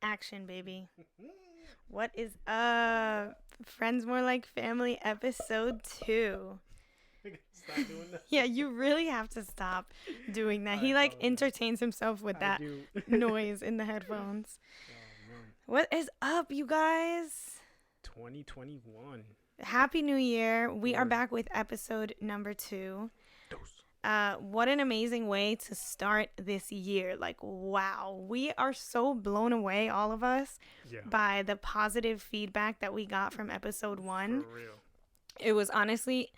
Action, baby. What is up? Friends More Like Family, episode 2. Stop doing that. Yeah, you really have to stop doing that. He entertains himself with that noise in the headphones. Oh man. What is up, you guys? 2021. Happy New Year. We are back with episode number 2. What an amazing way to start this year. Like, wow. We are so blown away, all of us, by the positive feedback that we got from episode 1. For real. It was honestly,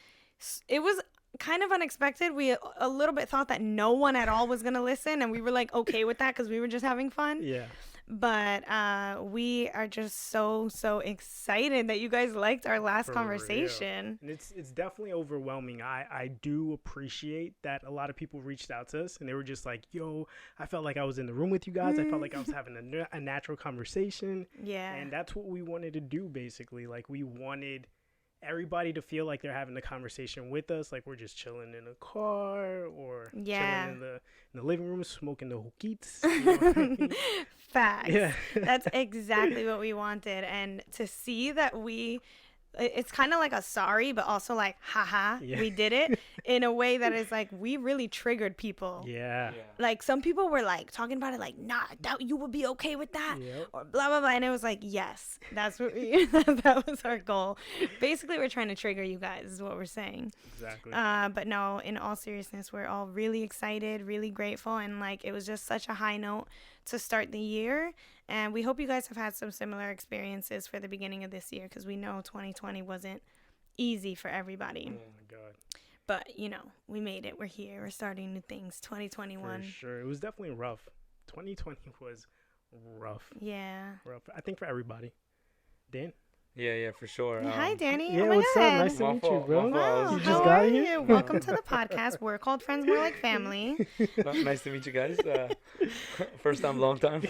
it was kind of unexpected. We a little bit thought that no one at all was going to listen, and we were like okay with that because we were just having fun. Yeah. But we are just so excited that you guys liked our last conversation. And it's definitely overwhelming. I do appreciate that a lot of people reached out to us and they were just like, yo, I felt like I was in the room with you guys. I felt like I was having a natural conversation. Yeah. And that's what we wanted to do, basically. Like, we wanted everybody to feel like they're having a conversation with us, like we're just chilling in a car or chilling in the living room smoking the hookies. You know what I mean? Facts. Yeah. That's exactly what we wanted. And to see that it's kind of like a sorry, but also like, haha, we did it in a way that is like, we really triggered people. Yeah. Like, some people were like talking about it like, nah, doubt you would be okay with that, or blah, blah, blah. And it was like, yes, that's what that was our goal. Basically, we're trying to trigger you guys, is what we're saying. Exactly. But no, in all seriousness, we're all really excited, really grateful. And like, it was just such a high note to start the year. And we hope you guys have had some similar experiences for the beginning of this year, because we know 2020 wasn't easy for everybody. Oh, my God. But, you know, we made it. We're here. We're starting new things. 2021. For sure. It was definitely rough. 2020 was rough. Yeah. Rough. I think for everybody. Dan? Yeah, for sure. Hi, Danny. Yeah, oh my what's God. up? Nice to meet you, bro. Wow, You just how got are here? you? Welcome to the podcast. We're called Friends More Like Family. Nice to meet you guys. First time, long time.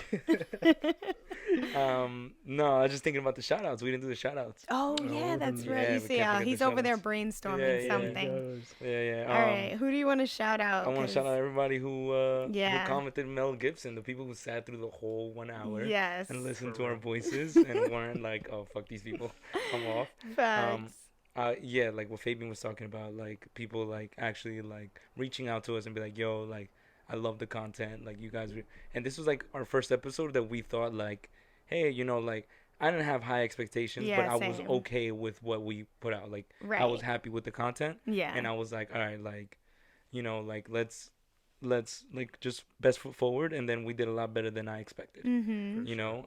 No, I was just thinking about the shout-outs. We didn't do the shout-outs. Oh, yeah, that's right. Yeah, you see how he's over there brainstorming something. Yeah. All right, who do you want to shout out? I want to shout out everybody who commented Mel Gibson, the people who sat through the whole 1 hour and listened to our voices and weren't like, oh, fuck these people, I'm off. Facts. Like what Fabian was talking about, like people like actually like reaching out to us and be like, yo, like I love the content, like you guys and this was like our first episode that we thought like, hey, you know, like I didn't have high expectations, but I was okay with what we put out. Like I was happy with the content. Yeah. And I was like, all right, like, you know, like let's like just best foot forward. And then we did a lot better than I expected. You know,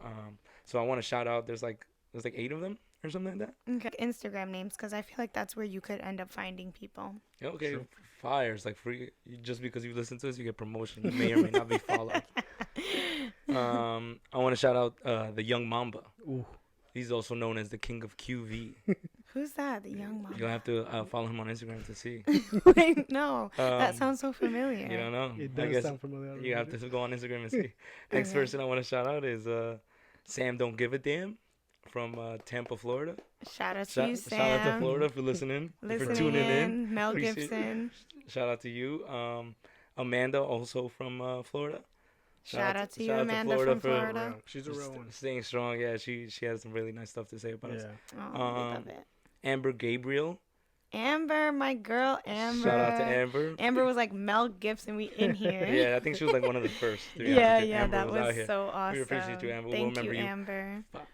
so I want to shout out. There's like 8 of them or something like that. Okay. Instagram names, because I feel like that's where you could end up finding people. Okay, sure. Fires like free. Just because you listen to us, you get promotion. You may or may not be followed. I want to shout out the Young Mamba. Ooh. He's also known as the King of QV. Who's that? The Young Mamba. You'll have to follow him on Instagram to see. Wait, no, that sounds so familiar. You don't know? It does sound familiar. You have to go on Instagram and see. Next person I want to shout out is Sam Don't Give a Damn from Tampa, Florida. Shout out to you, Sam. Shout out to Florida for listening. For tuning in. Mel Gibson. Shout out to you. Amanda, also from Florida. Shout out to you, Amanda from Florida. She's a real one. Staying strong. Yeah, she has some really nice stuff to say about us. Oh, we love it. Amber Gabriel. Amber, my girl, Amber. Shout out to Amber. Amber was like Mel Gibson. We in here. Yeah, I think she was like one of the first. Yeah, that was so awesome. We appreciate you, Amber. Thank we'll you, remember Amber. Forever.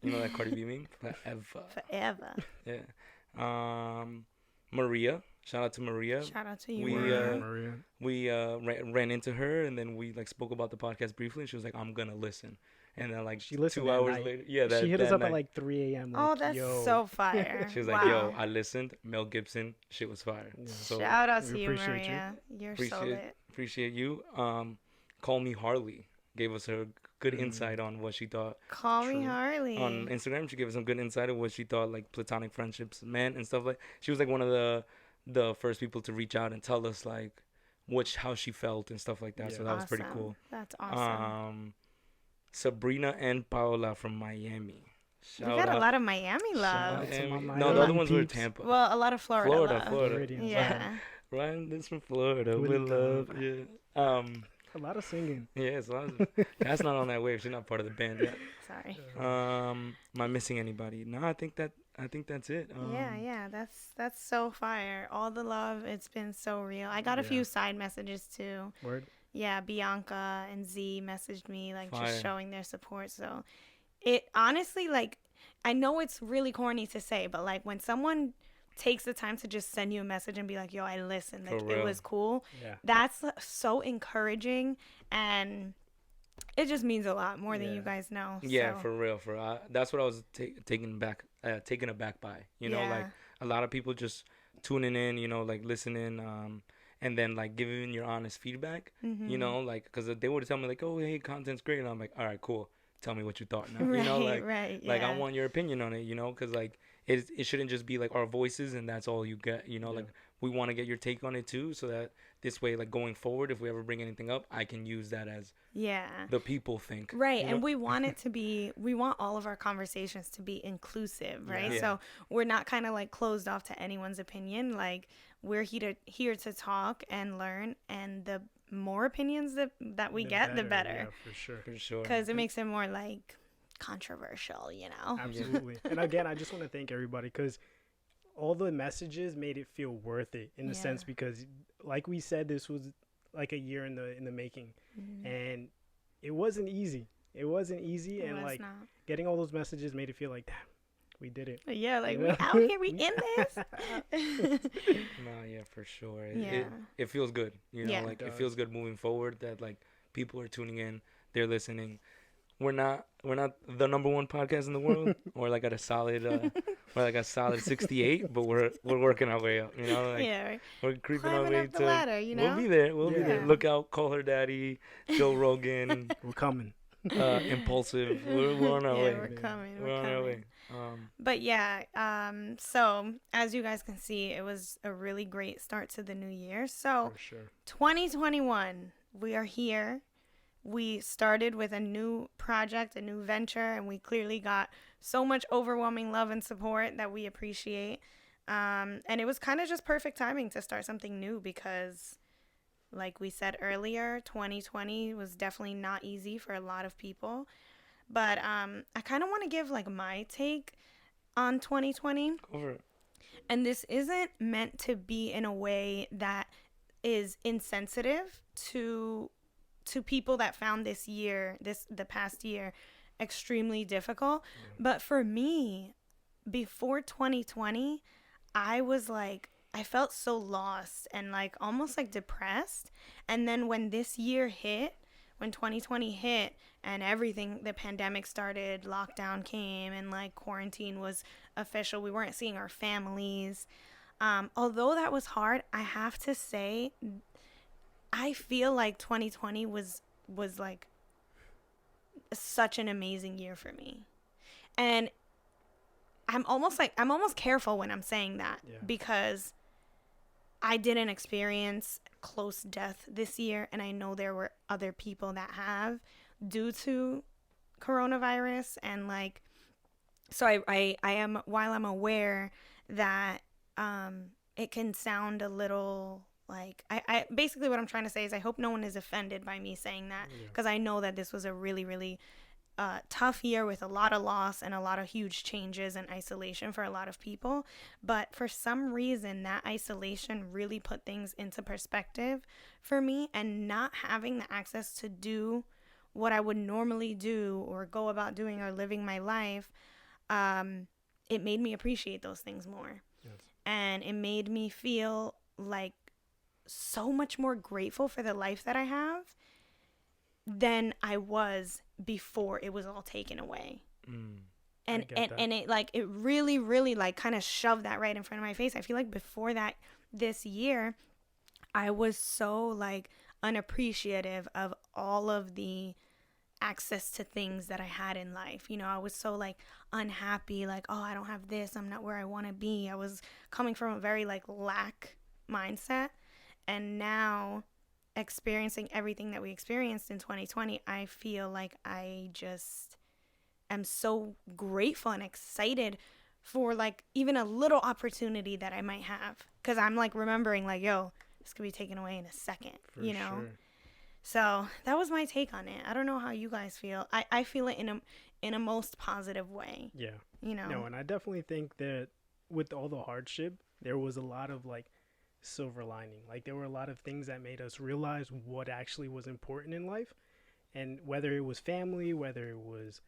You know that Cardi B meme? Forever. Yeah. Maria. Shout out to Maria. Shout out to you, Maria. We ran into her and then we like spoke about the podcast briefly and she was like, I'm gonna listen. And then like she listened 2 hours later, she hit us up at like 3 a.m. Like, that's so fire. She was like, yo, I listened. Mel Gibson, shit was fire. Yeah. So shout out to you, Maria. You're so lit. Appreciate you. Call Me Harley gave us a good insight on what she thought. Call Me Harley. On Instagram, she gave us some good insight of what she thought like platonic friendships meant and stuff like. She was like one of the first people to reach out and tell us like how she felt and stuff like that. Yeah. So that was pretty cool. That's awesome. Sabrina and Paola from Miami. We got a lot of Miami love. No, the other ones were Tampa. Well, a lot of Florida. Florida. Yeah. Ryan is from Florida. We love. Yeah. A lot of singing. Yeah, it's a lot of. That's not on that wave. She's not part of the band yet. Sorry. Am I missing anybody? No, I think that's it. Yeah, that's so fire. All the love, it's been so real. I got a few side messages too. Word. Yeah, Bianca and Z messaged me like Fire. just showing their support. So it honestly, like, I know it's really corny to say, but like when someone takes the time to just send you a message and be like, yo, I listened, like it was cool. Yeah. That's so encouraging, and it just means a lot more than you guys know. Yeah, so. for real. That's what I was taken aback by. You know, like a lot of people just tuning in, you know, like listening, and then like giving your honest feedback. You know, like because they would tell me like, oh, hey, content's great, and I'm like, all right, cool. Tell me what you thought now. Right, you know, like right, I want your opinion on it. You know, because like it shouldn't just be like our voices and that's all you get. You know, like we want to get your take on it too, so that this way, like going forward, if we ever bring anything up, I can use that as the people think. Right, you know? and we want all of our conversations to be inclusive, right? Yeah. So we're not kind of like closed off to anyone's opinion. Like we're here to talk and learn, and the more opinions that we get, the better. Yeah, for sure. Because it makes it more like controversial, you know. Absolutely. And again, I just want to thank everybody because all the messages made it feel worth it in a sense, because like we said, this was like a year in the making, and it wasn't easy. And like getting all those messages made it feel like, damn, we did it. Yeah, like we out here, we in this. No, yeah, for sure. It feels good, you know, like it feels good moving forward that like people are tuning in, they're listening. We're not the number one podcast in the world. We're like at a solid 68, but we're working our way up, you know, like we're creeping our way up the ladder, you know. We'll be there. Look out, Call Her Daddy, Joe Rogan. We're coming. Impulsive. We're on our way. We're coming. We're on our way. But so as you guys can see, it was a really great start to the new year. So For sure. 2021, we are here. We started with a new project, a new venture, and we clearly got so much overwhelming love and support that we appreciate. And it was kind of just perfect timing to start something new because, like we said earlier, 2020 was definitely not easy for a lot of people. But I kind of want to give like my take on 2020. Over it. And this isn't meant to be in a way that is insensitive to people that found the past year extremely difficult. But for me, before 2020, I felt so lost and like almost like depressed. And then when this year hit, when 2020 hit and everything, the pandemic started, lockdown came, and like quarantine was official, we weren't seeing our families. Although that was hard, I have to say, I feel like 2020 was like such an amazing year for me. And I'm almost careful when I'm saying that because I didn't experience close death this year, and I know there were other people that have due to coronavirus, and like, so I am, while I'm aware that it can sound a little like, I basically what I'm trying to say is I hope no one is offended by me saying that, because I know that this was a really, really tough year with a lot of loss and a lot of huge changes and isolation for a lot of people. But for some reason, that isolation really put things into perspective for me, and not having the access to do what I would normally do or go about doing or living my life, it made me appreciate those things more. Yes. And it made me feel like so much more grateful for the life that I have than I was before it was all taken away. And it like, it really, really like kind of shoved that right in front of my face. I feel like before that, this year, I was so like unappreciative of all of the access to things that I had in life. You know, I was so like unhappy, like, oh, I don't have this, I'm not where I want to be. I was coming from a very like lack mindset. And now, experiencing everything that we experienced in 2020, I feel like I just am so grateful and excited for like even a little opportunity that I might have, because I'm like remembering like, yo, this could be taken away in a second, you know. Sure. So that was my take on it. I don't know how you guys feel. I feel it in a most positive way. Yeah. You know. No, and I definitely think that with all the hardship, there was a lot of like silver lining. Like there were a lot of things that made us realize what actually was important in life, and whether it was family, whether it was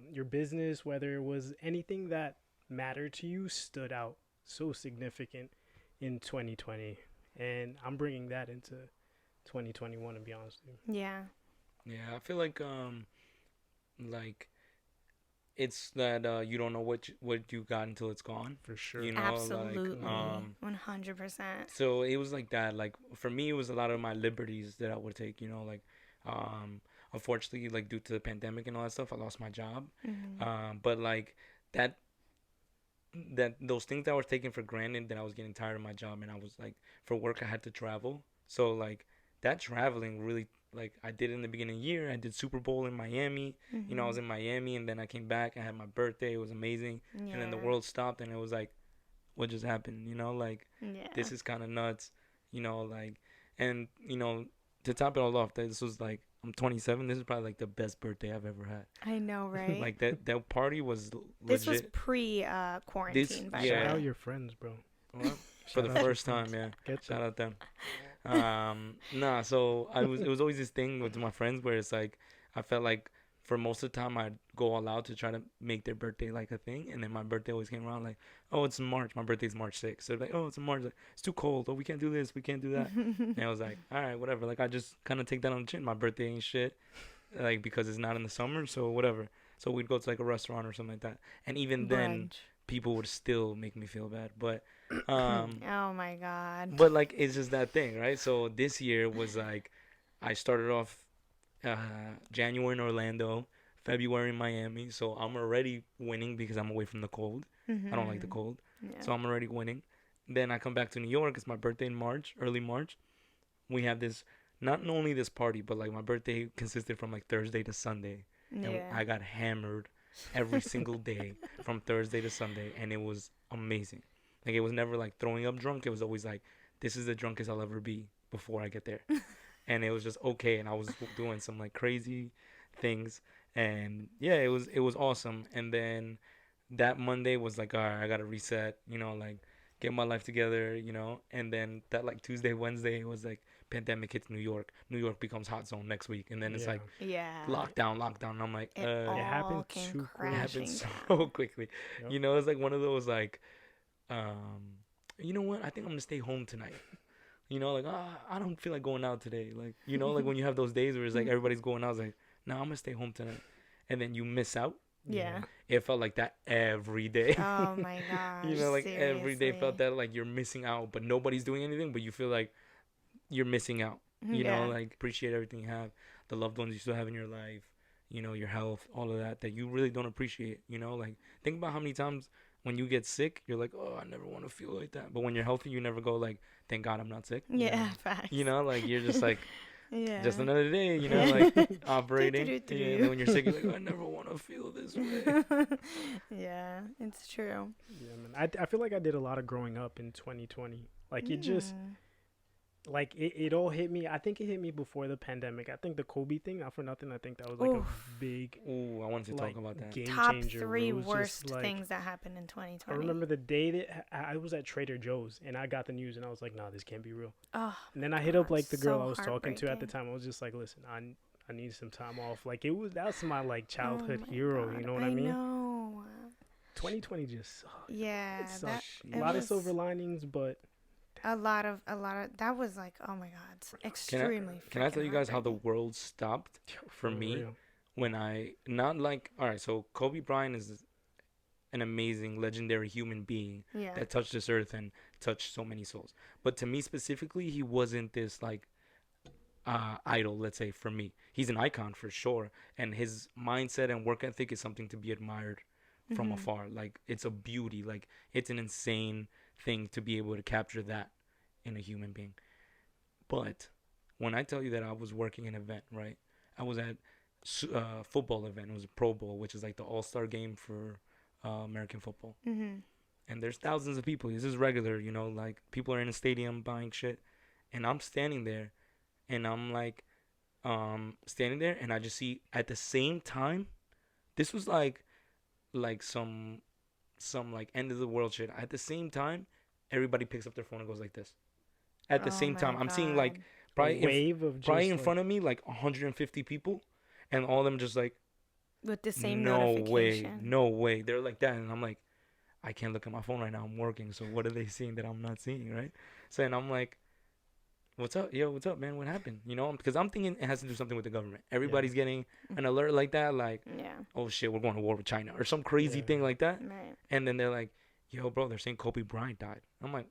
your business, whether it was anything that mattered to you, stood out so significant in 2020, and I'm bringing that into 2021, to be honest with you. Yeah. Yeah, I feel like it's that you don't know what you got until it's gone. For sure. You know, absolutely. Like 100%. So it was like that. Like for me, it was a lot of my liberties that I would take. You know, like unfortunately, like due to the pandemic and all that stuff, I lost my job. Mm-hmm. But like that those things that I was taking for granted, that I was getting tired of my job, and I was like, for work I had to travel. So like that traveling really, like I did in the beginning of the year. I did Super Bowl in Miami. Mm-hmm. You know, I was in Miami, and then I came back. I had my birthday. It was amazing. Yeah. And then the world stopped, and it was like, what just happened? You know, like this is kind of nuts. You know, like, and you know, to top it all off, this was like, I'm 27. This is probably like the best birthday I've ever had. I know, right? Like that party was legit. This was pre-quarantine. Shout out your friends, bro. Well, for the first time, yeah. Shout out them. Nah, so it was always this thing with my friends where it's like I felt like for most of the time I'd go all out to try to make their birthday like a thing, and then my birthday always came around like, oh, it's in March. My birthday's March 6th. So they're like, oh, it's in March. Like, it's too cold. Oh, we can't do this. We can't do that. And I was like, all right, whatever. Like I just kind of take that on the chin. My birthday ain't shit, like because it's not in the summer, so whatever. So we'd go to like a restaurant or something like that, and even then people would still make me feel bad. But oh my god. But like it's just that thing, right? So this year was like I started off January in Orlando, February in Miami. So I'm already winning because I'm away from the cold. Mm-hmm. I don't like the cold. Yeah. So I'm already winning. Then I come back to New York. It's my birthday in March, early March. We have this, not only this party, but like my birthday consisted from like Thursday to Sunday. Yeah. And I got hammered every single day from Thursday to Sunday. And it was amazing. Like it was never like throwing up drunk. It was always like, this is the drunkest I'll ever be before I get there. And it was just okay. And I was doing some like crazy things. And yeah, it was awesome. And then that Monday was like, all right, I got to reset, you know, like get my life together, you know. And then that like Tuesday, Wednesday was like pandemic hits New York. New York becomes hot zone next week. And then it's like lockdown. And I'm like, it happened too quickly. It happened so quickly. Yep. You know, it's like one of those like, you know what? I think I'm gonna stay home tonight. You know, like I don't feel like going out today. Like, you know, like when you have those days where it's like everybody's going out, it's like, no, I'm gonna stay home tonight, and then you miss out. Yeah. It felt like that every day. Oh my gosh. You know, like seriously. every day felt that like you're missing out, but nobody's doing anything, but you feel like you're missing out. You know, like appreciate everything you have, the loved ones you still have in your life, you know, your health, all of that you really don't appreciate. You know, like think about how many times when you get sick, you're like, oh, I never want to feel like that. But when you're healthy, you never go like, thank God I'm not sick. Yeah, facts. You know, like you're just like, just another day, you know, like operating. And then when you're sick, you're like, I never want to feel this way. Yeah, it's true. Yeah, man. I feel like I did a lot of growing up in 2020. Like it just, like it all hit me. I think it hit me before the pandemic. I think the Kobe thing, not for nothing, I think that was like a big. Ooh, I wanted to talk about that. Game Top changer. 3 worst things that happened in 2020. I remember the day that I was at Trader Joe's and I got the news and I was like, nah, this can't be real. Oh, and then I hit up like the girl I was talking to at the time. I was just like, listen, I need some time off. Like that's my like childhood hero. God, you know what I mean? Know. 2020 just sucked. Yeah, it sucked. A lot of silver linings, but a lot of that was like, oh my god, extremely. Can I tell you guys how the world stopped for me real. When I not like, all right, so Kobe Bryant is an amazing, legendary human being that touched this earth and touched so many souls. But to me specifically, he wasn't this like idol, let's say, for me. He's an icon for sure, and his mindset and work ethic is something to be admired from afar. Like it's a beauty, like it's an insane thing to be able to capture that in a human being. But when I tell you that I was working an event, right? I was at a football event. It was a Pro Bowl, which is like the all-star game for American football. And there's thousands of people. This is regular, you know, like people are in a stadium buying shit. And I'm standing there and I'm like standing there, and I just see at the same time, this was like some like end of the world shit. At the same time, everybody picks up their phone and goes like this. At the same time, I'm seeing like probably in front of me like 150 people, and all of them just like with the same notification. No way. They're like that, and I'm like, I can't look at my phone right now. I'm working. So what are they seeing that I'm not seeing, right? So and I'm like, what's up? Yo, what's up, man? What happened? You know, because I'm thinking it has to do something with the government. Everybody's getting an alert like that, like, oh shit, we're going to war with China or some crazy thing like that. Right. And then they're like, yo, bro, they're saying Kobe Bryant died. I'm like,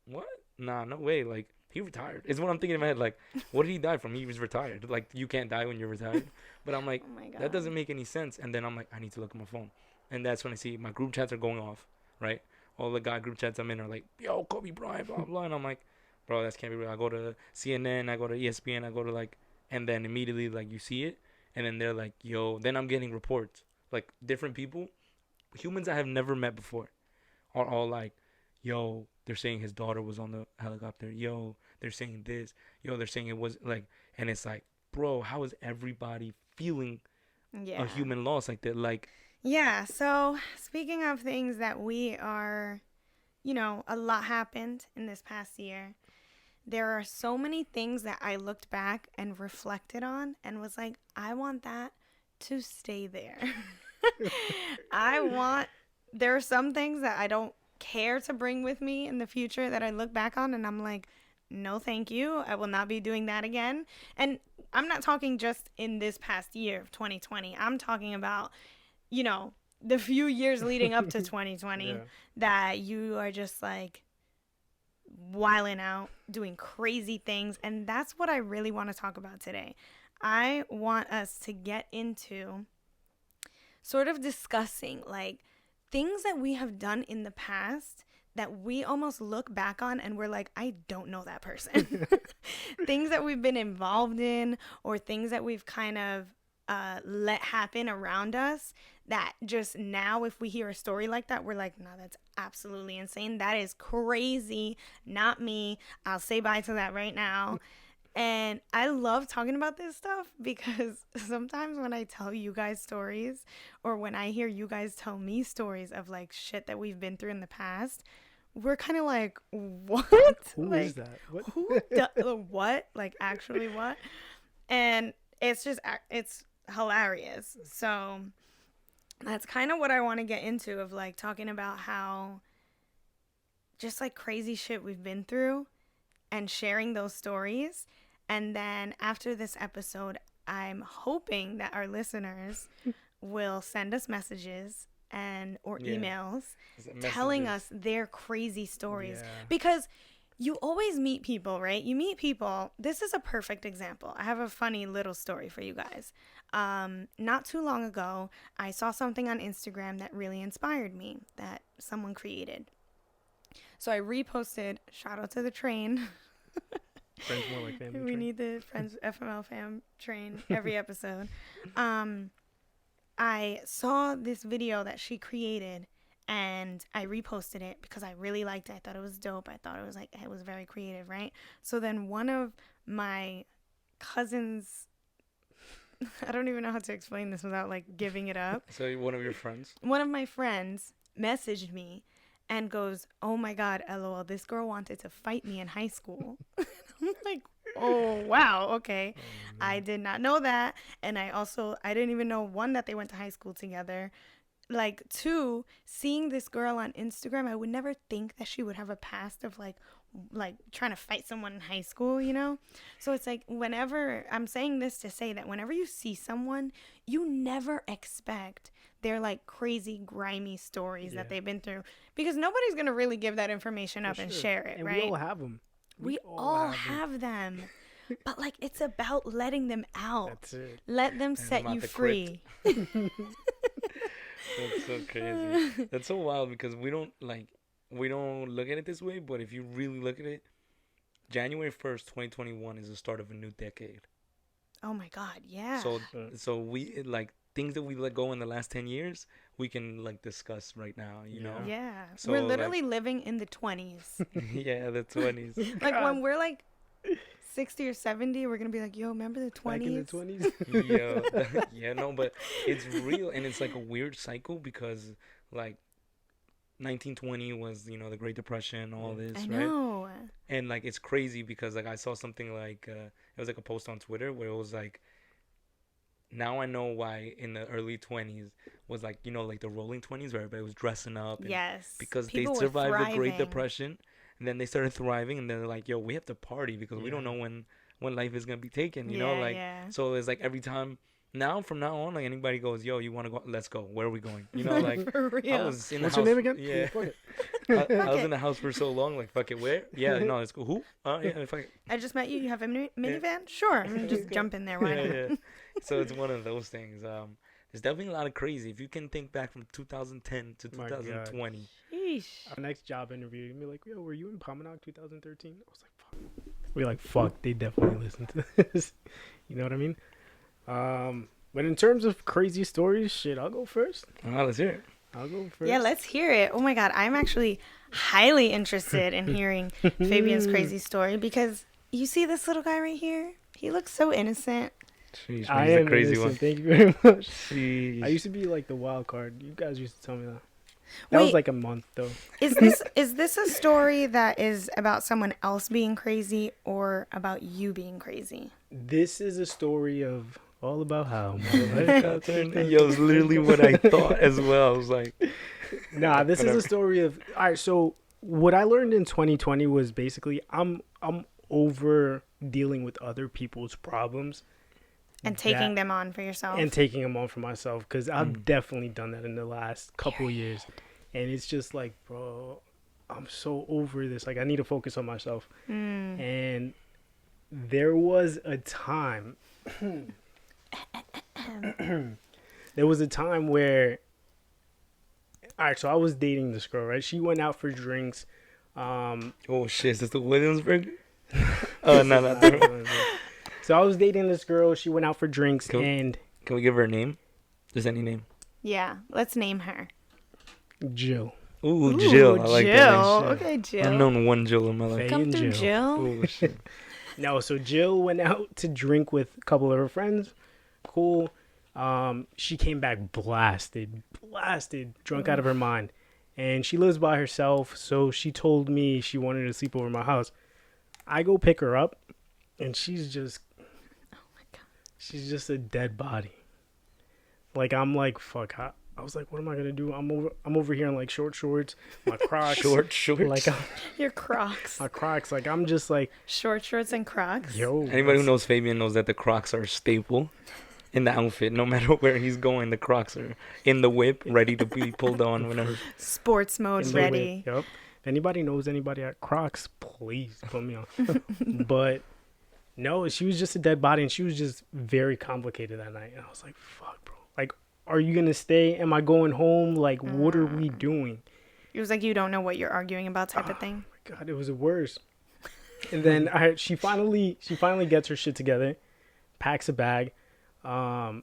what? Nah, no way. Like, he retired. Is what I'm thinking in my head. Like, what did he die from? He was retired. Like, you can't die when you're retired. But I'm like, that doesn't make any sense. And then I'm like, I need to look at my phone. And that's when I see my group chats are going off, right? All the guy group chats I'm in are like, yo, Kobe Bryant, blah, blah. And I'm like, bro, that can't be real. I go to CNN, I go to ESPN, I go to like, and then immediately like you see it. And then they're like, yo, then I'm getting reports. Like, different people, humans I have never met before, are all like, yo, they're saying his daughter was on the helicopter. Yo, they're saying this. Yo, they're saying it was like, and it's like, bro, how is everybody feeling a human loss like that? Like, yeah. So speaking of things that we are, you know, a lot happened in this past year. There are so many things that I looked back and reflected on and was like, I want that to stay there. There are some things that I don't care to bring with me in the future that I look back on and I'm like, no, thank you. I will not be doing that again. And I'm not talking just in this past year of 2020. I'm talking about, you know, the few years leading up to 2020 that you are just like wilding out, doing crazy things. And that's what I really want to talk about today. I want us to get into sort of discussing like things that we have done in the past that we almost look back on and we're like, I don't know that person. Things that we've been involved in or things that we've kind of let happen around us that just now, if we hear a story like that, we're like, no, that's absolutely insane. That is crazy. Not me. I'll say bye to that right now. And I love talking about this stuff because sometimes when I tell you guys stories or when I hear you guys tell me stories of like shit that we've been through in the past, we're kind of like, what? Who like, is that? What? What? Like, actually what? And it's hilarious. So that's kind of what I want to get into of like talking about how just like crazy shit we've been through and sharing those stories. And then after this episode, I'm hoping that our listeners will send us messages or emails telling us their crazy stories. Because you always meet people, right? You meet people. This is a perfect example. I have a funny little story for you guys. Not too long ago, I saw something on Instagram that really inspired me that someone created. So I reposted, shout out to the train. Friends more like family. We need the Friends FML fam train every episode. I saw this video that she created and I reposted it because I really liked it. I thought it was dope. I thought it was very creative, right? So then one of my cousins, I don't even know how to explain this without like giving it up. So one of your friends? One of my friends messaged me and goes, oh my God, LOL, this girl wanted to fight me in high school. I'm like, oh, wow, okay. I did not know that. And I didn't even know, one, that they went to high school together. Like, two, seeing this girl on Instagram, I would never think that she would have a past of like trying to fight someone in high school, you know? So it's like I'm saying this to say that whenever you see someone, you never expect their like crazy grimy stories that they've been through, because nobody's going to really give that information up and share it, and right? We all have them. We all have them. But like, it's about letting them out. That's it. Let them set you free. That's so crazy. That's so wild because we don't look at it this way, but if you really look at it, January 1st, 2021 is the start of a new decade. Oh my God, yeah. So we like things that we let go in the last 10 years, we can like discuss right now, you know? Yeah. So, we're literally living in the 20s. Yeah, the 20s. Like when we're like 60 or 70, we're gonna be like, yo, remember the 20s? Back in the 20s. Yeah, yeah, no, but it's real, and it's like a weird cycle because like 1920 was, you know, the Great Depression, all this, I right? know. And like it's crazy because like I saw something like it was like a post on Twitter where it was like, now I know why in the early 20s was like, you know, like the rolling 20s where everybody was dressing up. And Yes. because People they were survived the Great thriving. Depression, and then they started thriving, and then they're like, yo, we have to party because we don't know when life is going to be taken, you know? Like, so it's like every time, from now on, like anybody goes, yo, you want to go? Let's go. Where are we going? You know, like, For real. I was in the What's house. your name again? Yeah. Fuck it. I was in the house for so long, like, fuck it, where? Yeah, no, let's go. Who? Yeah, fuck it. I just met you. You have a minivan? Sure. I'm gonna just jump in there. Why not? Yeah. So it's one of those things. There's definitely a lot of crazy. If you can think back from 2010 to 2020. Sheesh. Our next job interview, you'd be like, yo, were you in Pamanok 2013? I was like, fuck. We're like, fuck, they definitely listened to this. You know what I mean? But in terms of crazy stories, shit, I'll go first. Let's hear it. I'll go first. Yeah, let's hear it. Oh my God, I'm actually highly interested in hearing Fabian's crazy story because you see this little guy right here? He looks so innocent. Sheesh, I he's am a crazy innocent. one. Thank you very much. Sheesh. I used to be like the wild card. You guys used to tell me that. That was like a month though. Is this a story that is about someone else being crazy or about you being crazy? This is a story of all about how. Yo, it's literally what I thought as well. I was like, nah, this is a story of. All right, so what I learned in 2020 was basically I'm over dealing with other people's problems and taking them on for yourself. And taking them on for myself because I've definitely done that in the last couple years, and it's just like, bro, I'm so over this. Like, I need to focus on myself. And there was a time. There was a time where, all right, so I was dating this girl, right? She went out for drinks. oh shit, is this the Williamsburg? Oh no. So I was dating this girl. She went out for drinks, can we give her a name? Just any name. Yeah, let's name her. Jill. Ooh, Jill. I like that name. Okay, Jill. I've known one Jill in my life. Come through, Jill. Oh shit. No, so Jill went out to drink with a couple of her friends. Cool. She came back blasted, drunk out of her mind. And she lives by herself, so she told me she wanted to sleep over my house. I go pick her up, and she's just, oh my God, she's just a dead body. Like, I'm like, fuck. I was like, what am I gonna do? I'm over here in like short shorts, my Crocs. Short shorts. Like your Crocs. my Crocs. Like, I'm just like short shorts and Crocs. Yo. Anybody who knows Fabian knows that the Crocs are a staple in the outfit. No matter where he's going, the Crocs are in the whip, ready to be pulled on whenever. Sports mode ready. Yep. If anybody knows anybody at Crocs, please put me on. But no, she was just a dead body, and she was just very complicated that night. And I was like, fuck, bro. Like, are you gonna stay? Am I going home? Like, what are we doing? It was like you don't know what you're arguing about type of thing. Oh my God, it was the worst. And then she finally gets her shit together, packs a bag, and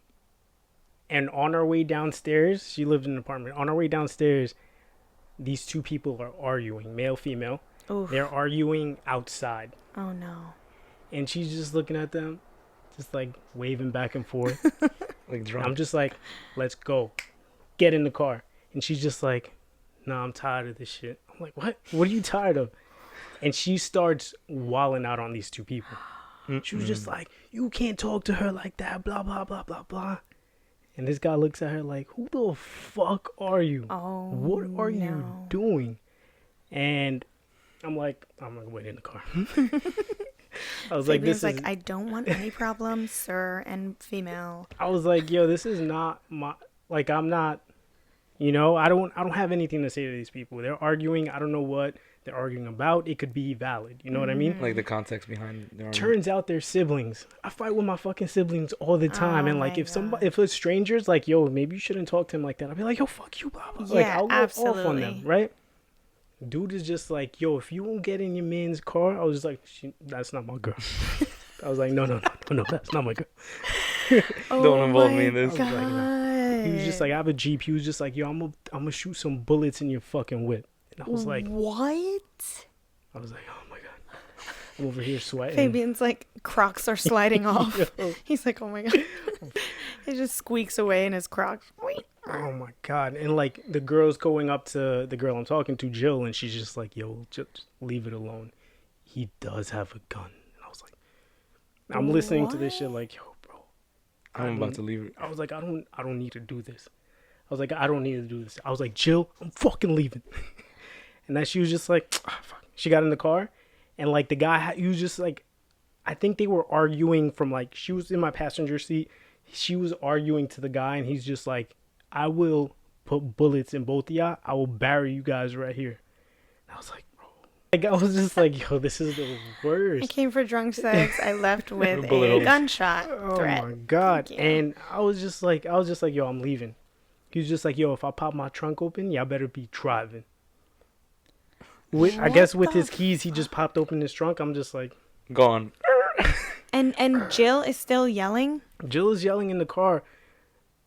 on our way downstairs, she lived in an apartment. On our way downstairs, these two people are arguing, male, female. Oof. They're arguing outside. Oh no. And she's just looking at them, just like waving back and forth. Like drunk. I'm just like, let's go. Get in the car. And she's just like, nah, I'm tired of this shit. I'm like, what? What are you tired of? And she starts wilding out on these two people. She was just like, you can't talk to her like that, blah, blah, blah, blah, blah. And this guy looks at her like, who the fuck are you? Oh, what are you doing? And I'm like, I'm going to wait in the car. I was like, this is... I don't want any problems, sir and female. I was like, yo, this is not my... Like, I'm not... You know, I don't have anything to say to these people. They're arguing. I don't know what they're arguing about. It could be valid. You know what I mean? Like the context behind their argument. Turns out they're siblings. I fight with my fucking siblings all the time. And like, if it's strangers, like, yo, maybe you shouldn't talk to him like that. I'll be like, yo, fuck you, blah, blah. Yeah, like, I'll go absolutely. off on them, right? Dude is just like, yo, if you won't get in your man's car, I was just like, that's not my girl. I was like, no, that's not my girl. Don't involve me in this. I was like, no. He was just like, I have a Jeep. He was just like, yo, I'm gonna shoot some bullets in your fucking whip. And I was like, what? I was like, oh my God. I'm over here sweating. Fabian's like, Crocs are sliding off. He's like, oh my God. It just squeaks away in his Crocs. Oh my God. And like the girl's going up to the girl I'm talking to, Jill, and she's just like, yo, just leave it alone. He does have a gun. And I was like, I'm listening to this shit like, yo, bro. I'm about to leave it. I was like, I don't need to do this. I was like, I don't need to do this. I was like, Jill, I'm fucking leaving. And then she was just like, oh, fuck. She got in the car, and like the guy, he was just like, I think they were arguing from like, she was in my passenger seat. She was arguing to the guy, and he's just like, I will put bullets in both of y'all. I will bury you guys right here. And I was like, bro. Like, I was just like, yo, this is the worst. I came for drunk sex. I left with a gunshot threat. Oh my God. And I was just like, yo, I'm leaving. He was just like, yo, if I pop my trunk open, y'all better be driving. I guess with his keys, he just popped open his trunk. I'm just like, gone. And Jill is still yelling. Jill is yelling in the car,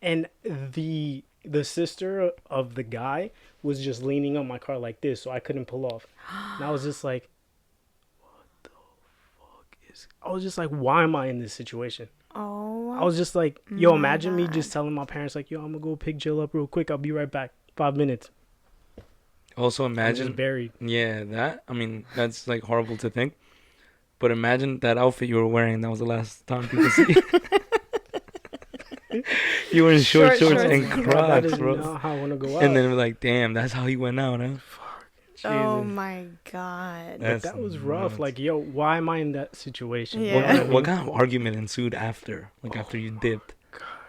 and the sister of the guy was just leaning on my car like this, so I couldn't pull off. And I was just like, what the fuck is? I was just like, why am I in this situation? Oh. I was just like, yo, imagine me just telling my parents like, yo, I'm gonna go pick Jill up real quick. I'll be right back. 5 minutes. Also, imagine buried. Yeah, that. I mean, that's like horrible to think. But imagine that outfit you were wearing. That was the last time people see you. You were in shorts and Crocs, bro. Not how I want to go out. And then like, damn, that's how he went out, huh? Fuck. Oh my God. That was rough. Nuts. Like, yo, why am I in that situation? Yeah. What kind of argument ensued after? Like after you dipped?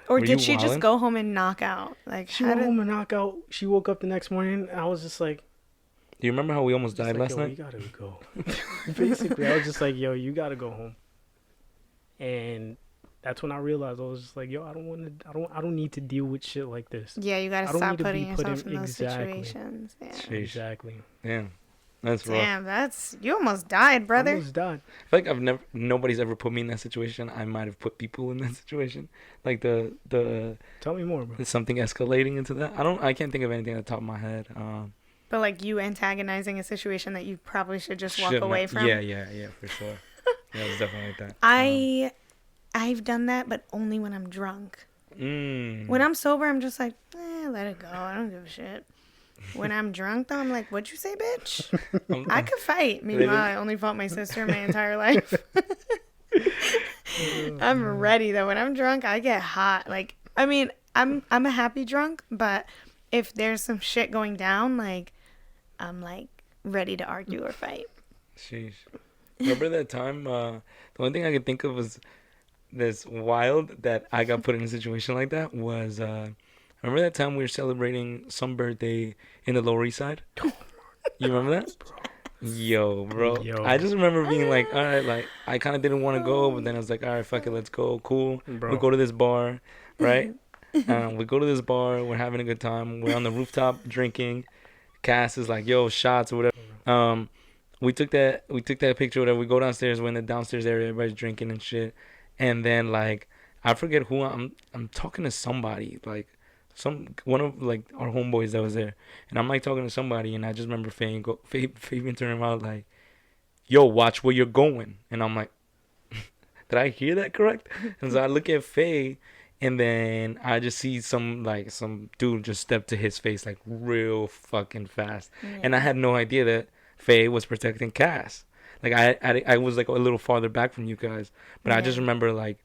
Or did she just go home and knock out? Like she went home and knock out. She woke up the next morning, and I was just like, do you remember how we almost died last night? You gotta go. Basically, I was just like, yo, you gotta go home. And that's when I realized I was just like, yo, I don't need to deal with shit like this. Yeah, you gotta stop putting yourself in those situations. Yeah. Exactly. Damn. That's rough. Damn, you almost died, brother. Almost died. I feel like nobody's ever put me in that situation. I might have put people in that situation. Like the Tell me more, bro. Something escalating into that. I can't think of anything at the top of my head. But like you antagonizing a situation that you probably should just walk away from. Yeah, for sure. Yeah, it was definitely like that. I've done that, but only when I'm drunk. When I'm sober, I'm just like, let it go. I don't give a shit. When I'm drunk, though, I'm like, what'd you say, bitch? I could fight. Meanwhile, I only fought my sister my entire life. I'm ready, though. When I'm drunk, I get hot. Like, I mean, I'm a happy drunk, but if there's some shit going down, like, I'm, like, ready to argue or fight. Sheesh. Remember that time? The only thing I could think of was this wild that I got put in a situation like that was... remember that time we were celebrating some birthday in the Lower East Side? You remember that? Yo, bro. I just remember being like, all right, like, I kind of didn't want to go, but then I was like, all right, fuck it, let's go. Cool. Bro. We go to this bar, right? We go to this bar. We're having a good time. We're on the rooftop drinking. Cass is like, yo, shots or whatever. We took that picture, whatever. We go downstairs. We're in the downstairs area. Everybody's drinking and shit. And then, like, I forget who I'm talking to somebody, like, one of like our homeboys that was there, and I'm like talking to somebody, and I just remember Fabian turning around like, yo, watch where you're going. And I'm like, did I hear that correct? And so I look at Faye, and then I just see some dude just step to his face like real fucking fast. And I had no idea that Faye was protecting Cass. Like I was like a little farther back from you guys, but I just remember like,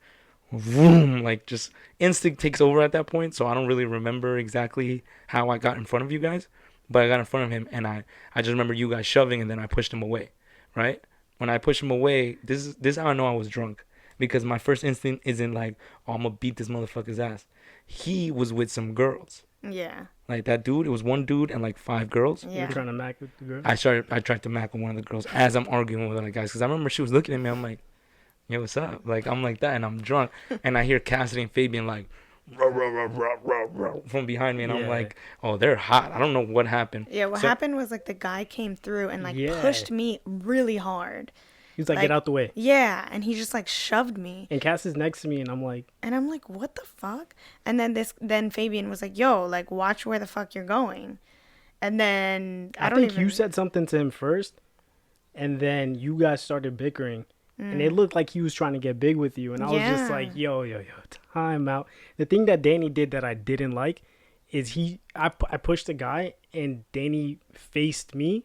vroom, like just instinct takes over at that point. So I don't really remember exactly how I got in front of you guys, but I got in front of him, and I just remember you guys shoving, and then I pushed him away. Right when I pushed him away, this is how I know I was drunk, because my first instinct isn't like, oh, I'm gonna beat this motherfucker's ass. He was with some girls. Yeah. Like that dude, it was one dude and like 5 girls. Yeah. You were trying to mac with the girl? I tried to mac with one of the girls as I'm arguing with other guys, because I remember she was looking at me. I'm like, yo, what's up? Like, I'm like that, and I'm drunk, and I hear Cassidy and Fabian like rah, rah, rah, rah, rah, rah, from behind me, and I'm like, oh, they're hot. I don't know what happened. Yeah, what happened was like the guy came through and like pushed me really hard. He's like, get out the way. Yeah, and he just like shoved me. And Cass is next to me, and I'm like, what the fuck? And then Fabian was like, yo, like, watch where the fuck you're going. And then I think you said something to him first. and then you guys started bickering. And it looked like he was trying to get big with you. And I was just like, yo, time out. The thing that Danny did that I didn't like is I pushed the guy, and Danny faced me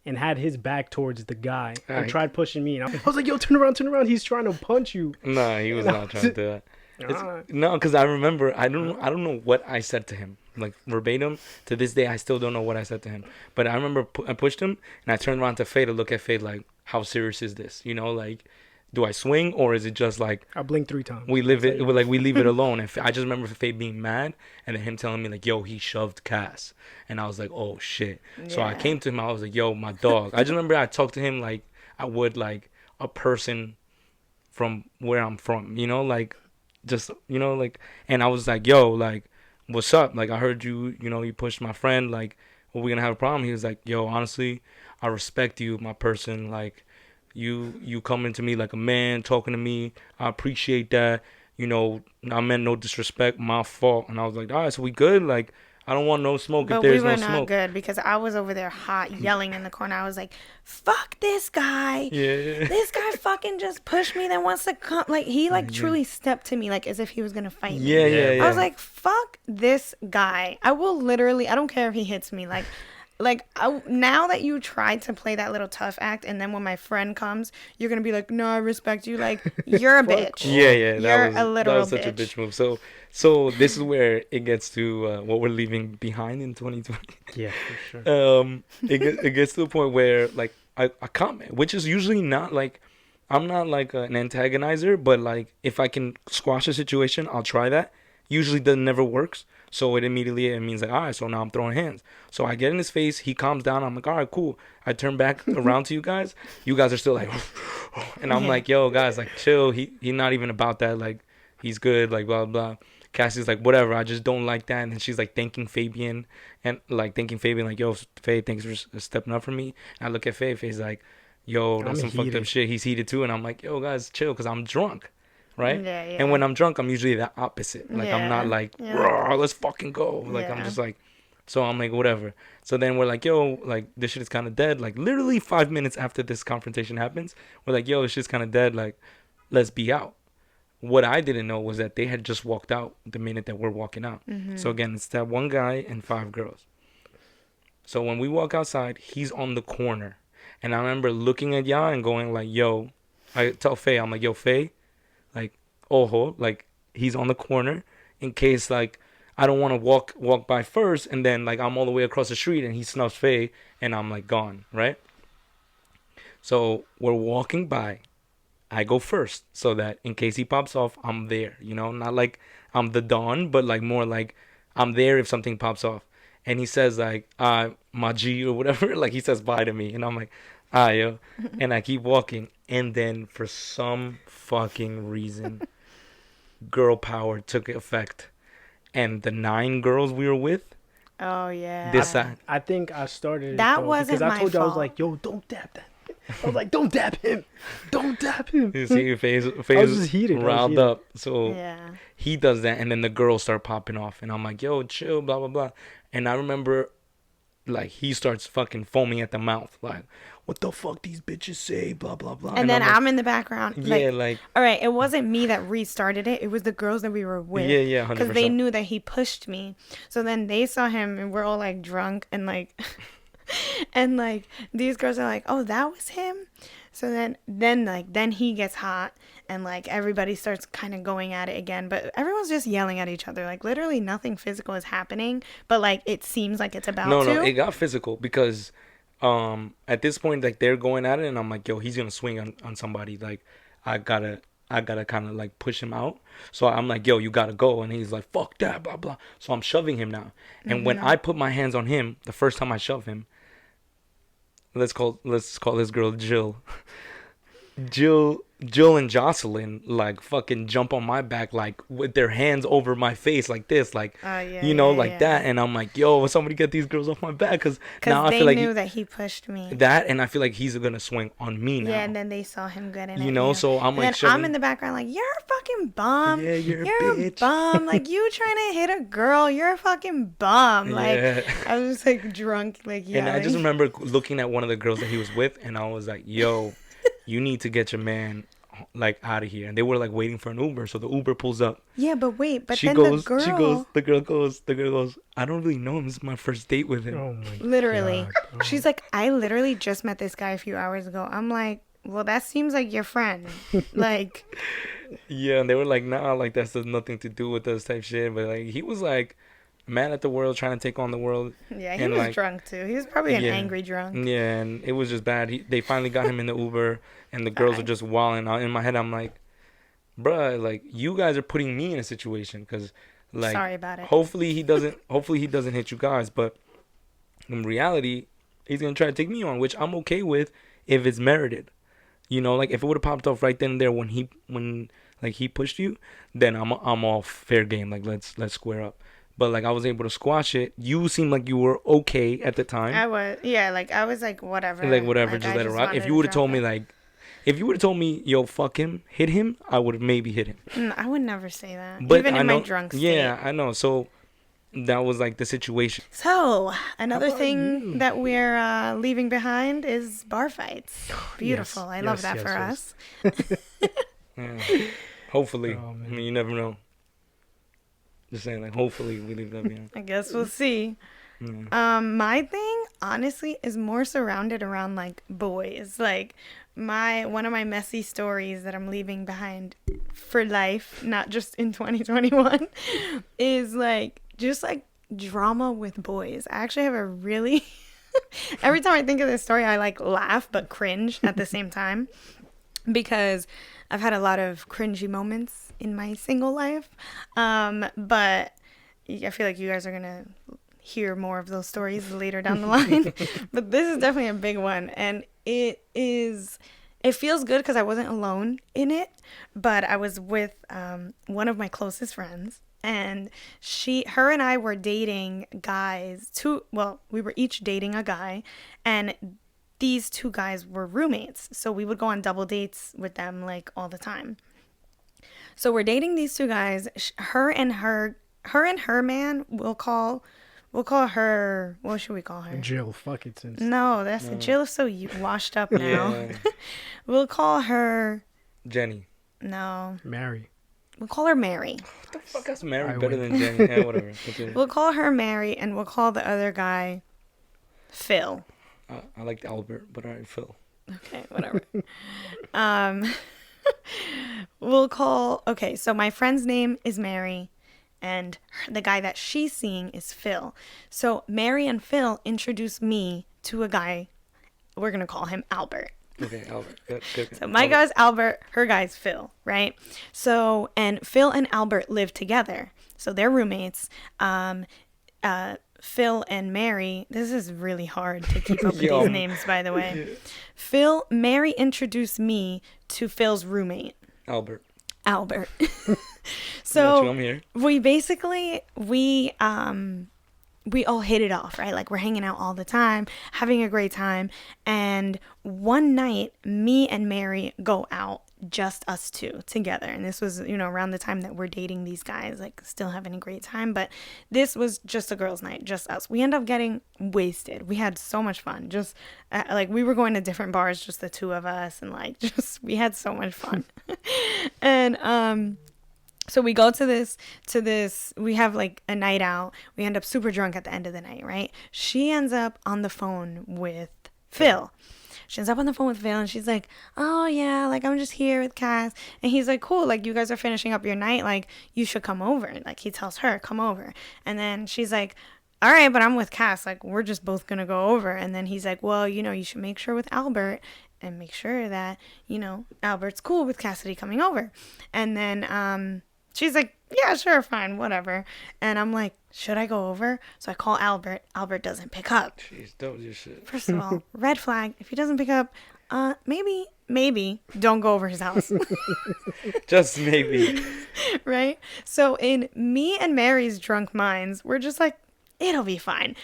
and had his back towards the guy and tried pushing me. And I was like, yo, turn around. He's trying to punch you. Nah, he was not trying to do that. No, because I remember, I don't know what I said to him. Like, verbatim, to this day, I still don't know what I said to him. But I remember I pushed him, and I turned around to Faye to look at Faye like, how serious is this? You know, like, do I swing, or is it just like I blinked 3 times? We leave it alone. And I just remember Faye being mad, and then him telling me like, "Yo, he shoved Cass," and I was like, "Oh shit!" Yeah. So I came to him. I was like, "Yo, my dog." I just remember I talked to him like I would like a person from where I'm from. You know, like just like, and I was like, "Yo, like, what's up? Like, I heard you. You know, you pushed my friend. Like, are we gonna have a problem?" He was like, "Yo, honestly, I respect you, my person. Like, you coming to me like a man, talking to me. I appreciate that. You know, I meant no disrespect, my fault." And I was like, all right, so we good? Like, I don't want no smoke if there's no smoke. But we were not good because I was over there hot, yelling in the corner. I was like, fuck this guy. Yeah. This guy fucking just pushed me, then wants to come. Like, he, like, truly stepped to me, like, as if he was going to fight me. Yeah. I was like, fuck this guy. I will literally, I don't care if he hits me. Like, now that you tried to play that little tough act, and then when my friend comes, you're going to be like, no, I respect you. Like, you're a bitch. Yeah. You're a literal bitch. That was such a bitch move. So this is where it gets to what we're leaving behind in 2020. Yeah, for sure. It gets to the point where, like, I comment, which is usually not, like, I'm not, like, an antagonizer, but, like, if I can squash a situation, I'll try that. Usually that never works. So it means like, all right, so now I'm throwing hands. So I get in his face. He calms down. I'm like, all right, cool. I turn back around to you guys. You guys are still like, and I'm like, yo, guys, like, chill. He not even about that. Like, he's good. Like, blah, blah. Cassie's like, whatever. I just don't like that. And then she's like thanking Fabian. Like, yo, Faye, thanks for stepping up for me. And I look at Faye. Faye's like, yo, that's some fucked up shit. He's heated too. And I'm like, yo, guys, chill, because I'm drunk. Right? Yeah. And when I'm drunk, I'm usually the opposite. Like, I'm not like, let's fucking go. Like, I'm just like, so I'm like, whatever. So then we're like, yo, like, this shit is kind of dead. Like, literally 5 minutes after this confrontation happens, we're like, yo, this shit's kind of dead. Like, let's be out. What I didn't know was that they had just walked out the minute that we're walking out. Mm-hmm. So again, it's that one guy and 5 girls. So when we walk outside, he's on the corner. And I remember looking at y'all and going like, yo, I tell Faye, I'm like, yo, Faye, like, like, he's on the corner in case, like, I don't want to walk by first, and then, like, I'm all the way across the street and he snuffs Faye and I'm like gone, right? So we're walking by. I go first so that in case he pops off, I'm there, you know, not like I'm the Don, but like more like I'm there if something pops off. And he says like, my G or whatever, like he says bye to me, and I'm like, yo, and I keep walking, and then for some fucking reason, girl power took effect, and the 9 girls we were with. Oh yeah. I think I started. That wasn't my fault. Because I told you, I was like, yo, don't dab that. I was like, don't dab him. Don't dab him. You see, Faye's riled up. So he does that, and then the girls start popping off, and I'm like, yo, chill, blah blah blah. And I remember, like, he starts fucking foaming at the mouth, like, what the fuck these bitches say, blah, blah, blah. And then I'm in the background. Like, all right, it wasn't me that restarted it. It was the girls that we were with. Yeah, 100%. Because they knew that he pushed me. So then they saw him, and we're all, like, drunk, and, like, and, like, these girls are like, oh, that was him? So then he gets hot. And, like, everybody starts kind of going at it again. But everyone's just yelling at each other. Like, literally nothing physical is happening. But, like, it seems like it's about to. No, it got physical because at this point, like, they're going at it. And I'm like, yo, he's going to swing on somebody. Like, I gotta kind of, like, push him out. So I'm like, yo, you got to go. And he's like, fuck that, blah, blah. So I'm shoving him now. And when I put my hands on him, the first time I shove him, let's call this girl Jill. Jill and Jocelyn like fucking jump on my back like with their hands over my face like this, like that, and I'm like, yo, somebody get these girls off my back, because now I feel like they knew that he pushed me. That, and I feel like he's gonna swing on me now. Yeah, and then they saw him getting it. You know, so I'm like, then I'm in the background like, you're a fucking bum. Yeah, you're a bitch. Bum. Like, you trying to hit a girl, you're a fucking bum. Like, I was like drunk, like yelling. And I just remember looking at one of the girls that he was with, and I was like, yo, you need to get your man like out of here. And they were like waiting for an Uber, so the Uber pulls up. Yeah, but wait, but then the girl goes, I don't really know him, this is my first date with him. Oh my literally God. Oh. She's like, I literally just met this guy a few hours ago. I'm like, well, that seems like your friend. Like, yeah, and they were like, nah, like that's nothing to do with us type shit. But like he was like mad at the world, trying to take on the world. Yeah, he was like, drunk too. He was probably an angry drunk. Yeah, and it was just bad. They finally got him in the Uber, and the girls are just wilding out. In my head, I'm like, bruh, like you guys are putting me in a situation, because like, sorry about it. Hopefully he doesn't hit you guys, but in reality, he's gonna try to take me on, which I'm okay with if it's merited. You know, like if it would have popped off right then and there when he pushed you, then I'm all fair game. Like let's square up. But like I was able to squash it. You seemed like you were okay at the time. I was, yeah. Like I was like whatever. Like whatever, just let it rock. If you would have told me like, if you would have told me, yo, fuck him, hit him, I would have maybe hit him. I would never say that. But even in my drunk state. Yeah, I know. So that was like the situation. So another thing that we're leaving behind is bar fights. Beautiful. I love that for us. Yeah. Hopefully. I mean, you never know. Just saying, like, hopefully we leave that behind. I guess we'll see. My thing, honestly, is more surrounded around, like, boys. Like, one of my messy stories that I'm leaving behind for life, not just in 2021, is, like, just, like, drama with boys. I actually have a really... Every time I think of this story, I, like, laugh but cringe at the same time. Because I've had a lot of cringy moments in my single life. But I feel like you guys are going to hear more of those stories later down the line. But this is definitely a big one. And it feels good because I wasn't alone in it. But I was with one of my closest friends. And her and I were dating guys. We were each dating a guy. And these two guys were roommates. So we would go on double dates with them like all the time. So we're dating these two guys. Her and her man, we'll call her, what should we call her? Jill. Fuck it. No, Jill is so washed up now. Yeah. We'll call her Jenny. No. Mary. We'll call her Mary. What the fuck is Mary better than Jenny? Yeah, whatever. We'll call her Mary, and we'll call the other guy Phil. I liked Albert, but all right, Phil. Okay, whatever. So my friend's name is Mary, and the guy that she's seeing is Phil. So Mary and Phil introduced me to a guy. We're going to call him Albert. Okay, Albert. Good. So my guy's Albert, her guy's Phil, right? So, and Phil and Albert live together. So they're roommates. Phil and Mary, this is really hard to keep up with these names, by the way. Mary introduced me to Phil's roommate. Albert. So I'm here. We all hit it off, right? Like we're hanging out all the time, having a great time. And one night, me and Mary go out, just us two together. And this was, around the time that we're dating these guys, like still having a great time. But this was just a girls' night, just us. We end up getting wasted. We had so much fun. Just like we were going to different bars, just the two of us. And like, we had so much fun. And, so we go to this, we have like a night out. We end up super drunk at the end of the night, right? She ends up on the phone with Phil. And she's like, oh yeah, like I'm just here with Cass. And he's like, cool, like you guys are finishing up your night, like you should come over. Like he tells her, come over. And then she's like, all right, but I'm with Cass, like we're just both gonna go over. And then he's like, well, you should make sure with Albert and make sure that, Albert's cool with Cassidy coming over. And then she's like, yeah, sure, fine, whatever. And I'm like, should I go over? So I call Albert. Albert doesn't pick up. Jeez, don't do shit. First of all, red flag. If he doesn't pick up, maybe don't go over his house. Just maybe. Right? So in me and Mary's drunk minds, we're just like, it'll be fine.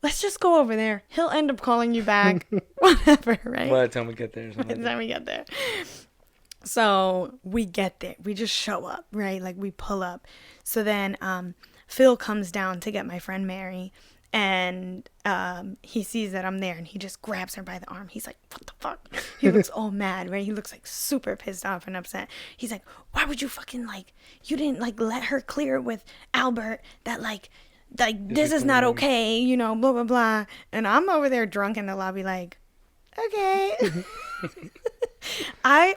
Let's just go over there. He'll end up calling you back. Whatever, right? By the time we get there. By the time we get there. So we get there. We just show up, right? Like we pull up. So then Phil comes down to get my friend Mary. And he sees that I'm there and he just grabs her by the arm. He's like, what the fuck? He looks all mad, right? He looks like super pissed off and upset. He's like, why would you fucking like, you didn't like let her clear with Albert that like this is not okay, you know, blah, blah, blah. And I'm over there drunk in the lobby like, okay.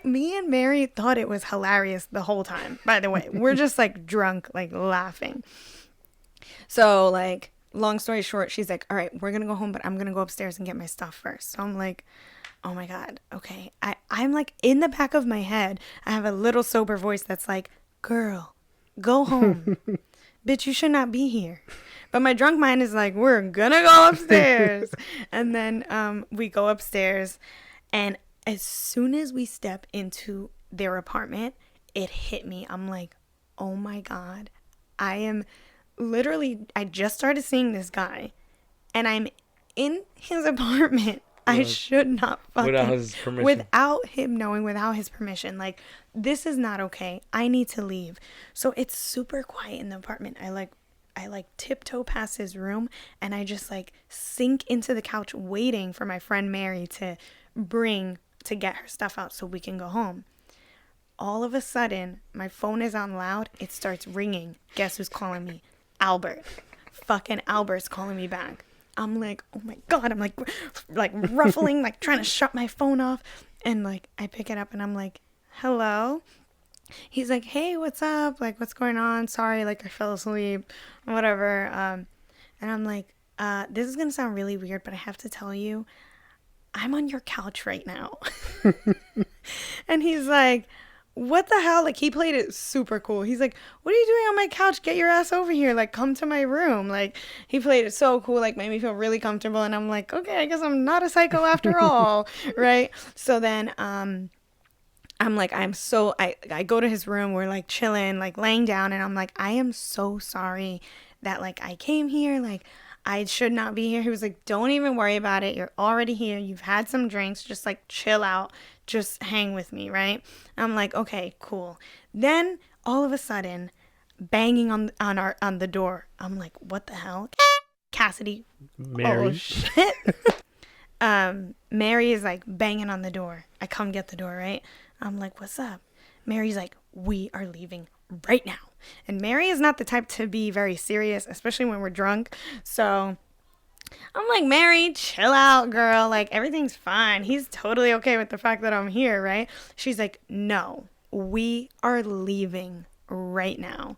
Me and Mary thought it was hilarious the whole time, by the way. We're just like drunk, like laughing. So like, long story short, she's like, all right, we're going to go home, but I'm going to go upstairs and get my stuff first. So I'm like, oh my God. Okay. I'm like in the back of my head, I have a little sober voice that's like, girl, go home. Bitch, you should not be here. But my drunk mind is like, we're going to go upstairs. And then we go upstairs. And as soon as we step into their apartment, it hit me. I'm like, oh my God, I just started seeing this guy and I'm in his apartment. I should not fucking, without his permission. Without him knowing, without his permission. Like, this is not okay. I need to leave. So it's super quiet in the apartment. I tiptoe past his room and I just like sink into the couch waiting for my friend Mary to get her stuff out so we can go home. All of a sudden, my phone is on loud. It starts ringing. Guess who's calling me? Albert. Fucking Albert's calling me back. I'm like, oh my God. I'm like ruffling, like trying to shut my phone off. And like, I pick it up and I'm like, hello. He's like, hey, what's up? Like, what's going on? Sorry, like I fell asleep, whatever. And I'm like, this is going to sound really weird, but I have to tell you, I'm on your couch right now. And he's like, what the hell? Like, he played it super cool. He's like, what are you doing on my couch? Get your ass over here. Like, come to my room. Like, he played it so cool, like, made me feel really comfortable. And I'm like, okay, I guess I'm not a psycho after all. Right? So then, I'm like, I go to his room. We're like chilling, like laying down. And I'm like, I am so sorry that like I came here. Like, I should not be here. He was like, don't even worry about it. You're already here. You've had some drinks. Just like chill out. Just hang with me, right? I'm like, okay, cool. Then all of a sudden, banging on the door. I'm like, what the hell? Cassidy. Mary. Oh shit. Mary is like banging on the door. I come get the door, right? I'm like, what's up? Mary's like, we are leaving right now. And Mary is not the type to be very serious, especially when we're drunk. So I'm like, Mary, chill out, girl. Like, everything's fine. He's totally okay with the fact that I'm here, right? She's like, no, we are leaving right now.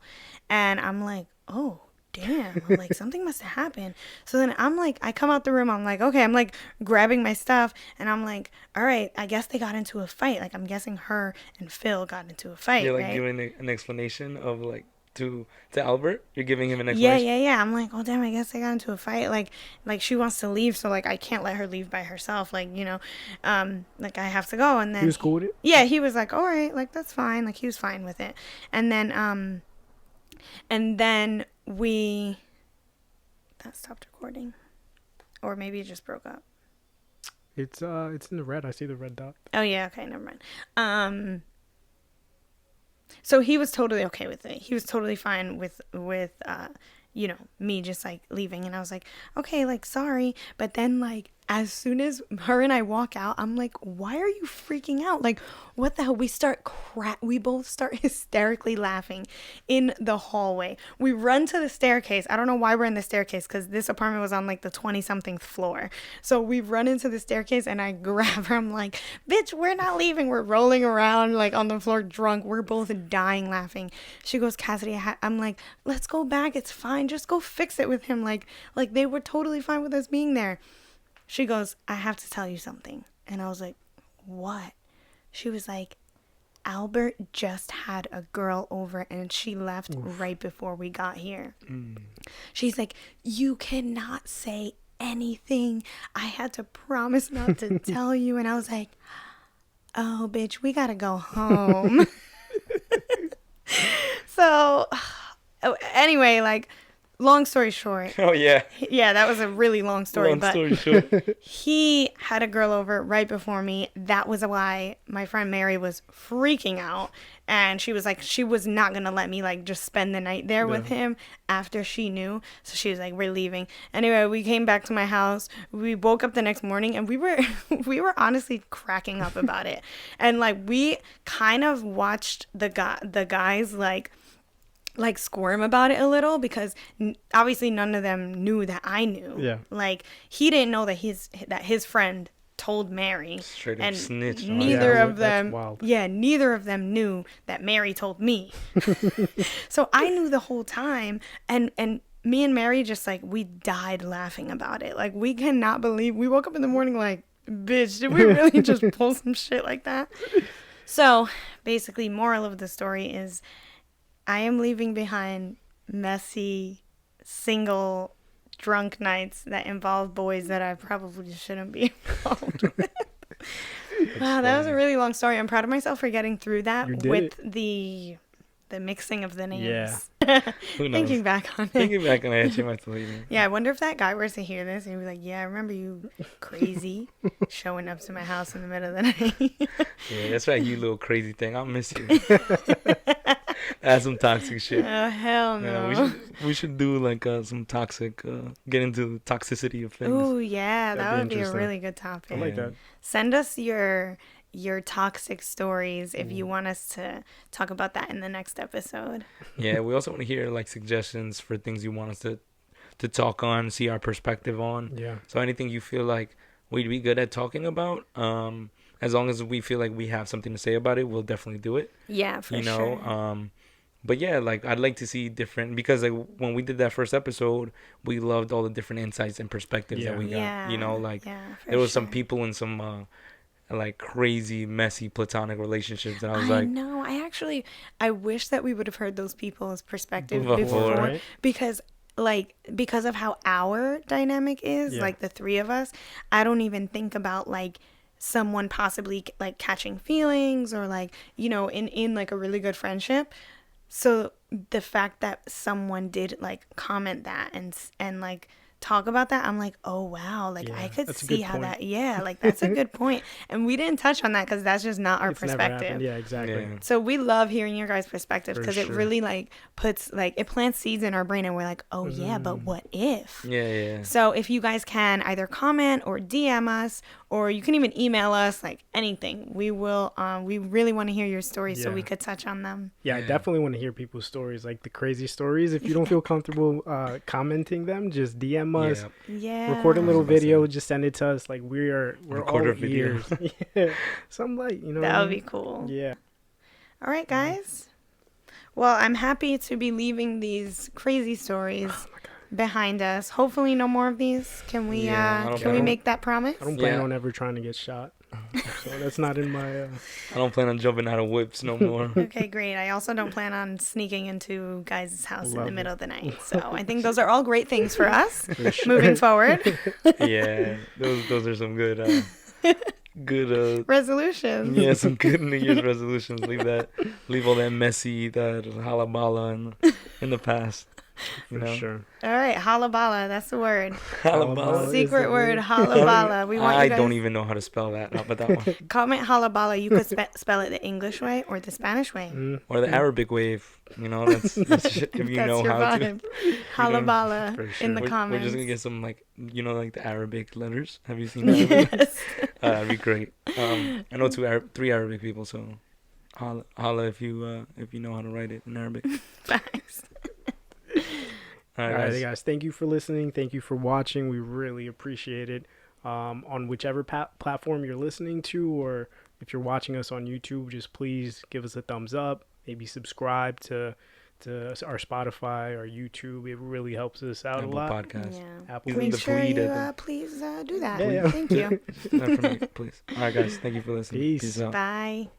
And I'm like, oh, damn. I'm like, something must have happened. So then I'm like, I come out the room. I'm like, okay, I'm like grabbing my stuff. And I'm like, all right, I guess they got into a fight. Like, I'm guessing her and Phil got into a fight. You're like right? giving an explanation of like to Albert. You're giving him an explanation. Yeah. I'm like, oh damn, I guess they got into a fight. Like she wants to leave, so like I can't let her leave by herself. Like, you know, like I have to go. And then he was cool with it. Yeah, he was like, all right, like that's fine. Like he was fine with it. And then that stopped recording, or maybe it just broke up. It's in the red. I see the red dot. Oh yeah, okay, never mind. So he was totally okay with it. He was totally fine with you know, me just like leaving. And I was like, okay, like sorry. But then like as soon as her and I walk out, I'm like, why are you freaking out? Like, what the hell? We both start hysterically laughing in the hallway. We run to the staircase. I don't know why we're in the staircase, because this apartment was on like the 20-something floor. So we run into the staircase and I grab her. I'm like, bitch, we're not leaving. We're rolling around like on the floor drunk. We're both dying laughing. She goes, Cassidy, I'm like, let's go back. It's fine. Just go fix it with him. Like they were totally fine with us being there. She goes, I have to tell you something. And I was like, what? She was like, Albert just had a girl over and she left right before we got here. She's like, you cannot say anything. I had to promise not to tell you. And I was like, oh, bitch, we got to go home. So anyway, like, long story short. Oh, yeah. Yeah, that was a really long story. Long story short. He had a girl over right before me. That was why my friend Mary was freaking out. And she was like, she was not going to let me, like, just spend the night there with him after she knew. So she was like, we're leaving. Anyway, we came back to my house. We woke up the next morning and we were honestly cracking up about it. And, like, we kind of watched the guys, like squirm about it a little, because obviously none of them knew that I knew. Yeah. Like, he didn't know that his friend told Mary. Straight up and snitch. Neither Yeah, of them. Yeah, neither of them knew that Mary told me. So I knew the whole time, and me and Mary just, like, we died laughing about it. Like, we cannot believe we woke up in the morning like, bitch, did we really just pull some shit like that? So basically, moral of the story is, I am leaving behind messy, single, drunk nights that involve boys that I probably shouldn't be involved with. Wow, that was a really long story. I'm proud of myself for getting through that with the mixing of the names. Yeah. Thinking back on it. Thinking back on it, she might believe me. Yeah, I wonder if that guy were to hear this and he'd be like, yeah, I remember you crazy showing up to my house in the middle of the night. Yeah, that's right, you little crazy thing. I'll miss you. That's some toxic shit. Oh, hell no. Yeah, we should do like some toxic, get into the toxicity of things. Oh, yeah, that would be a interesting. really good topic. I like that. Send us your toxic stories if you want us to talk about that in the next episode. Yeah, we also want to hear like suggestions for things you want us to talk on, see our perspective on. Yeah. So anything you feel like we'd be good at talking about, as long as we feel like we have something to say about it, we'll definitely do it. Yeah, for sure. But yeah, like I'd like to see different, because like when we did that first episode, we loved all the different insights and perspectives that we got. Yeah, you know, like for there was sure. some people in some like crazy messy platonic relationships that I was I like, know. I wish that we would have heard those people's perspective Before, before, right? because of how our dynamic is, Yeah. like the three of us. I don't even think about like someone possibly like catching feelings or like, you know, in like a really good friendship. So the fact that someone did like comment that and like talk about that, I'm like, oh wow, like Yeah, I could that's a see good how point. that, yeah, like that's a good point. And we didn't touch on that because that's just not our It's never perspective. happened. Yeah, exactly. yeah. So we love hearing your guys' perspectives For because it sure. really like puts like it plants seeds in our brain and we're like, oh yeah, but what if? Yeah. So if you guys can either comment or DM us, or you can even email us, like anything, we will. We really want to hear your stories so Yeah. we could touch on them. Yeah, I Yeah. definitely want to hear people's stories, like the crazy stories. If you don't feel comfortable commenting them, just DM us. Yeah. Record a little about to say. video, just send it to us. Like we're Record all a video. ears. Yeah, something like, you know. That what I would be mean? cool. Yeah. All right, guys. Well, I'm happy to be leaving these crazy stories behind us. Hopefully, no more of these. Can we? Yeah, I don't Can we know. make that promise? I don't plan Yeah. on ever trying to get shot. So that's not in my. I don't plan on jumping out of whips no more. Okay, great. I also don't plan on sneaking into guys' house in Love the it. middle of the night. So I think those are all great things for us For sure. moving forward. Yeah, those are some good good Resolutions. yeah, some good New Year's resolutions. Leave all that messy, that halabala in the past. You For know? sure. All right, halabala. That's the word. Halabala. is Secret the word, word. halabala. We want I you guys don't even know how to spell that. How about that one? comment halabala. You could spell it the English way or the Spanish way. Or the Arabic wave. You know, that's shit if you That's know your how to. vibe. Halabala For in sure. the We're comments. just gonna get some like like the Arabic letters. Have you seen that? Yes. That'd be great. I know three Arabic people, so holla if you know how to write it in Arabic. Facts. All All right, right, guys. Thank you for listening. Thank you for watching. We really appreciate it. On whichever platform you're listening to, or if you're watching us on YouTube, just please give us a thumbs up. Maybe subscribe to our Spotify or YouTube. It really helps us out Apple a lot. Podcast. Yeah. Apple Please Make the sure fleet you at the- please do that. Yeah, yeah. Thank you. Not for me, please. All right, guys. Thank you for listening. Peace. Peace out. Bye.